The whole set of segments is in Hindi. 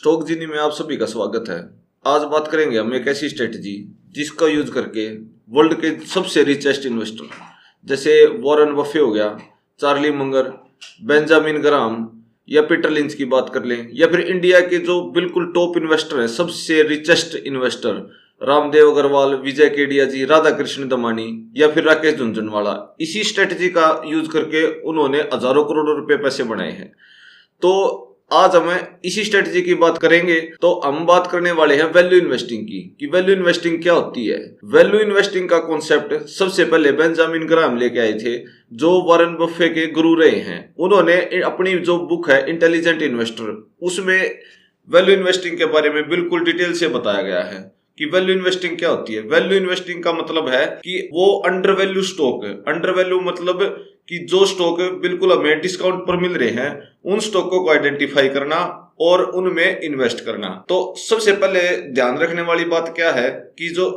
स्टॉक जीनी में आप सभी का स्वागत है। आज बात करेंगे हम एक ऐसी स्ट्रेटजी जिसका यूज करके वर्ल्ड के सबसे रिचेस्ट इन्वेस्टर जैसे वॉरेन बफे हो गया, चार्ली मंगर, बेंजामिन ग्राहम या पीटर लिंच की बात कर लें, या फिर इंडिया के जो बिल्कुल टॉप इन्वेस्टर हैं, सबसे रिचेस्ट इन्वेस्टर रामदेव अग्रवाल, विजय केडिया जी, राधा कृष्ण दमानी या फिर राकेश झुनझुनवाला, इसी स्ट्रेटजी का यूज करके उन्होंने हजारों करोड़ों रुपए पैसे बनाए हैं। तो आज हमें इसी स्ट्रेटजी की बात करेंगे। तो हम बात करने वाले हैं वैल्यू इन्वेस्टिंग की कि वैल्यू इन्वेस्टिंग क्या होती है। वैल्यू इन्वेस्टिंग का कॉन्सेप्ट सबसे पहले बेंजामिन ग्राहम लेके आए थे, जो वॉरेन बफे के गुरु रहे हैं। उन्होंने अपनी जो बुक है इंटेलिजेंट इन्वेस्टर, उसमें वैल्यू इन्वेस्टिंग के बारे में बिल्कुल डिटेल से बताया गया है कि वैल्यू इन्वेस्टिंग क्या होती है। वैल्यू इन्वेस्टिंग का मतलब है कि वो अंडर वैल्यू स्टॉक है। अंडर वैल्यू मतलब कि जो स्टॉक बिल्कुल हमें डिस्काउंट पर मिल रहे हैं, उन स्टॉकों को आइडेंटिफाई करना और उनमें इन्वेस्ट करना। तो सबसे पहले ध्यान रखने वाली बात क्या है कि जो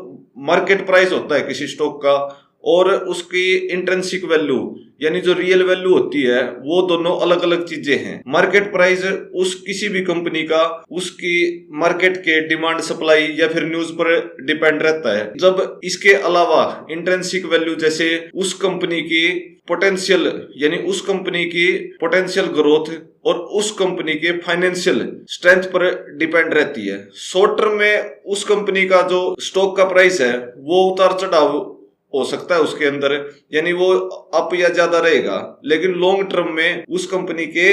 मार्केट प्राइस होता है किसी स्टॉक का और उसकी इंट्रिंसिक वैल्यू यानी जो रियल वैल्यू होती है, वो दोनों अलग अलग चीजें हैं। मार्केट प्राइस उस किसी भी कंपनी का उसकी मार्केट के डिमांड सप्लाई या फिर न्यूज पर डिपेंड रहता है। जब इसके अलावा इंट्रिंसिक वैल्यू जैसे उस कंपनी की पोटेंशियल यानी उस कंपनी की पोटेंशियल ग्रोथ और उस कंपनी के फाइनेंशियल स्ट्रेंथ पर डिपेंड रहती है। शॉर्ट टर्म में उस कंपनी का जो स्टॉक का प्राइस है वो उतार चढ़ाव हो सकता है उसके अंदर, यानी वो अप या ज्यादा रहेगा, लेकिन लॉन्ग टर्म में उस कंपनी के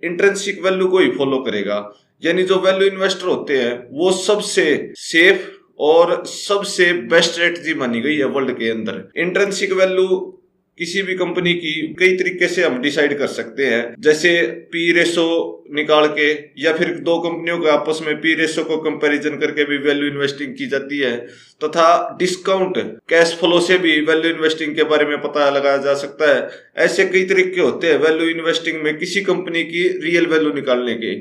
इंट्रिंसिक वैल्यू को ही फॉलो करेगा। यानी जो वैल्यू इन्वेस्टर होते हैं वो सबसे सेफ और सबसे बेस्ट स्ट्रेटजी मानी गई है वर्ल्ड के अंदर। इंट्रिंसिक वैल्यू किसी भी कंपनी की कई तरीके से हम डिसाइड कर सकते हैं, जैसे पी रेशो निकाल के या फिर दो कंपनियों के आपस में पी रेशो को कंपैरिजन करके भी वैल्यू इन्वेस्टिंग की जाती है, तथा डिस्काउंट कैश फ्लो से भी वैल्यू इन्वेस्टिंग के बारे में पता लगाया जा सकता है। ऐसे कई तरीके होते हैं वैल्यू इन्वेस्टिंग में किसी कंपनी की रियल वैल्यू निकालने के।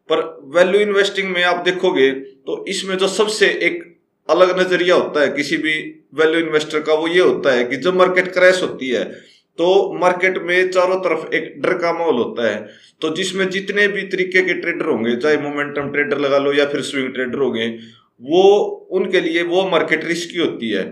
पर वैल्यू इन्वेस्टिंग में आप देखोगे तो इसमें जो सबसे एक अलग नजरिया होता है किसी भी वैल्यू इन्वेस्टर का, वो ये होता है कि जब मार्केट क्रैश होती है तो मार्केट में चारों तरफ एक डर का माहौल होता है। तो जिसमें जितने भी तरीके के ट्रेडर होंगे, चाहे मोमेंटम ट्रेडर लगा लो या फिर स्विंग ट्रेडर होंगे, वो उनके लिए वो मार्केट रिस्की होती है।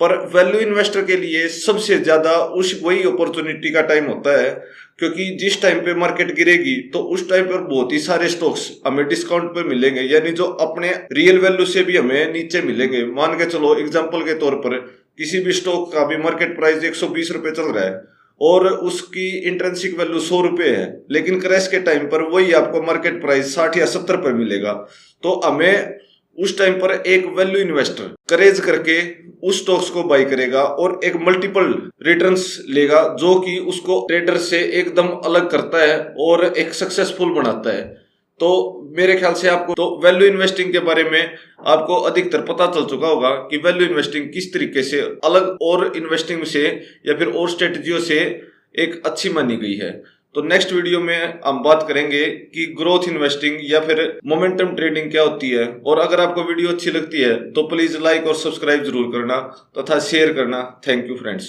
पर वैल्यू इन्वेस्टर के लिए सबसे ज्यादा उस वही अपॉर्चुनिटी का टाइम होता है, क्योंकि जिस टाइम पे मार्केट गिरेगी तो उस टाइम पर बहुत ही सारे स्टॉक्स हमें डिस्काउंट पे मिलेंगे, यानी जो अपने रियल वैल्यू से भी हमें नीचे मिलेंगे। मान के चलो एग्जांपल के तौर पर किसी भी स्टॉक का भी मार्केट प्राइस 120 रुपए चल रहा है और उसकी इंट्रिंसिक वैल्यू 100 रुपए है, लेकिन क्रैश के टाइम पर वही आपको मार्केट प्राइस 60 या 70 पर मिलेगा। तो हमें उस टाइम पर एक वैल्यू इन्वेस्टर करेज करके उस स्टॉक्स को बाई करेगा और एक मल्टीपल रिटर्न्स लेगा, जो कि उसको ट्रेडर से एकदम अलग करता है और एक सक्सेसफुल बनाता है। तो मेरे ख्याल से आपको तो वैल्यू इन्वेस्टिंग के बारे में आपको अधिकतर पता चल चुका होगा कि वैल्यू इन्वेस्टिंग किस तरीके से अलग और इन्वेस्टिंग से या फिर और स्ट्रेटजियों से एक अच्छी मानी गई है। तो नेक्स्ट वीडियो में हम बात करेंगे कि ग्रोथ इन्वेस्टिंग या फिर मोमेंटम ट्रेडिंग क्या होती है। और अगर आपको वीडियो अच्छी लगती है तो प्लीज लाइक और सब्सक्राइब जरूर करना तथा शेयर करना। Thank you friends.